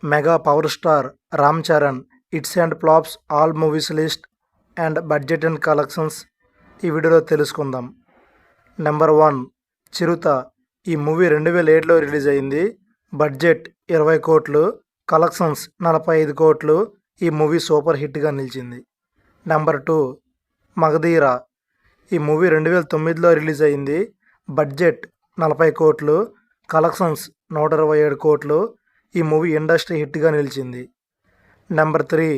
Mega power star Ram Charan hits and flops all movies list and budget and collections ఈ వీడియోలో తెలుసుకుందాం. Number 1 చిరుత. ఈ movie 2007లో release అయింది. Budget 20 కోట్లు, కలెక్షన్స్ 45 కోట్లు. ఈ మూవీ సూపర్ హిట్గా నిలిచింది. నెంబర్ 2 మగధీర. ఈ మూవీ 2009లో రిలీజ్ అయింది. బడ్జెట్ 40 కోట్లు, కలెక్షన్స్ 127 కోట్లు. ఈ మూవీ ఇండస్ట్రీ హిట్గా నిలిచింది. Number 3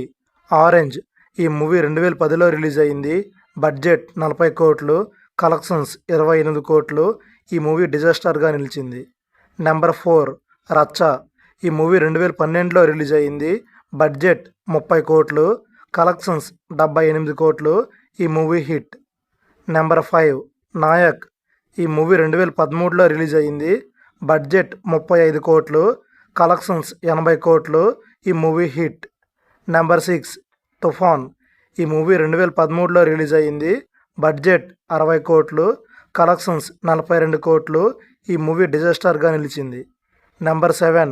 orange. ఈ మూవీ 2010లో రిలీజ్ అయింది. బడ్జెట్ 40 కోట్లు, కలెక్షన్స్ 28 కోట్లు. ఈ మూవీ డిజాస్టర్గా నిలిచింది. నెంబర్ 4 రచ్చ. ఈ మూవీ 2012లో రిలీజ్ అయింది. బడ్జెట్ 30 కోట్లు, కలెక్షన్స్ 78 కోట్లు. ఈ మూవీ హిట్. నెంబర్ 5 నాయక్. ఈ మూవీ 2013లో రిలీజ్ అయింది. బడ్జెట్ 35 కోట్లు, కలెక్షన్స్ 80 కోట్లు. ఈ మూవీ హిట్. నెంబర్ 6 తుఫాన్. ఈ మూవీ 2013లో రిలీజ్ అయింది. బడ్జెట్ 60 కోట్లు, కలెక్షన్స్ 42 కోట్లు. ఈ మూవీ డిజాస్టర్గా నిలిచింది. నెంబర్ 7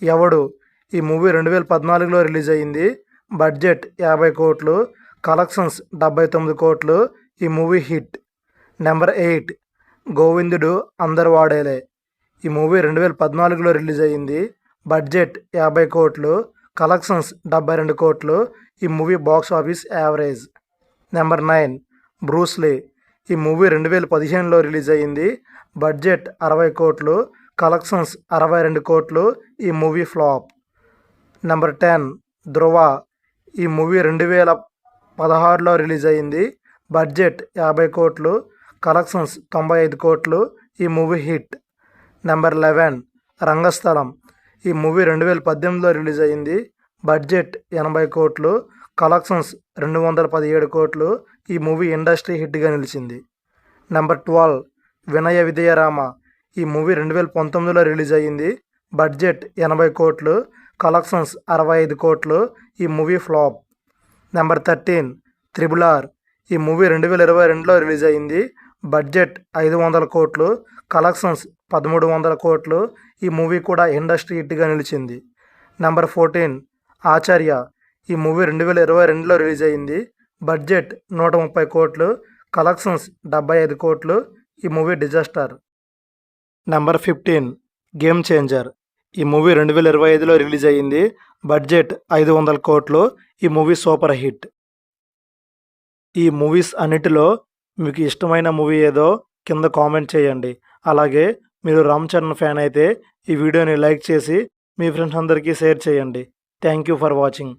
ఎవడు. ఈ మూవీ 2014లో రిలీజ్ అయింది. బడ్జెట్ 50 కోట్లు, కలెక్షన్స్ 79 కోట్లు. ఈ మూవీ హిట్. నెంబర్ 8 గోవిందుడు అందరు వాడేలే. ఈ మూవీ 2014లో రిలీజ్ అయింది. బడ్జెట్ 50 కోట్లు, కలెక్షన్స్ 72 కోట్లు. ఈ movie box office average. Number 9 Bruce Lee. ఈ మూవీ 2015లో రిలీజ్ అయింది. బడ్జెట్ 60 కోట్లు, కలెక్షన్స్ 62 కోట్లు. ఈ మూవీ ఫ్లాప్. నెంబర్ 10 ధృవ. ఈ మూవీ 2016లో రిలీజ్ అయింది. బడ్జెట్ 50 కోట్లు, కలెక్షన్స్ 95 కోట్లు. ఈ మూవీ హిట్. నెంబర్ 11 రంగస్థలం. ఈ మూవీ 2018లో రిలీజ్ అయింది. బడ్జెట్ 80 కోట్లు, కలెక్షన్స్ 217 కోట్లు. ఈ మూవీ ఇండస్ట్రీ హిట్గా నిలిచింది. నెంబర్ 12 వినయ విజయరామ. ఈ మూవీ 2019లో రిలీజ్ అయింది. బడ్జెట్ 80 కోట్లు, కలెక్షన్స్ 65 కోట్లు. ఈ movie flop. Number 13 triple R. ఈ మూవీ 2022లో రిలీజ్ అయింది. బడ్జెట్ 500 కోట్లు, కలెక్షన్స్ 1300 కోట్లు. ఈ మూవీ కూడా ఇండస్ట్రీ హిట్గా నిలిచింది. నెంబర్ 14 ఆచార్య. ఈ మూవీ 2022లో రిలీజ్ అయింది. బడ్జెట్ 130 కోట్లు, కలెక్షన్స్ 75 కోట్లు. ఈ movie disaster. Number 15 game changer. ఈ మూవీ 2025లో రిలీజ్ అయింది. బడ్జెట్ 500 కోట్లు. ఈ మూవీ సూపర్ హిట్. ఈ మూవీస్ అన్నిటిలో మీకు ఇష్టమైన మూవీ ఏదో కింద కామెంట్ చేయండి. అలాగే మీరు రామ్ చరణ్ ఫ్యాన్ అయితే ఈ వీడియోని లైక్ చేసి మీ ఫ్రెండ్స్ అందరికీ షేర్ చేయండి. Thank you for watching.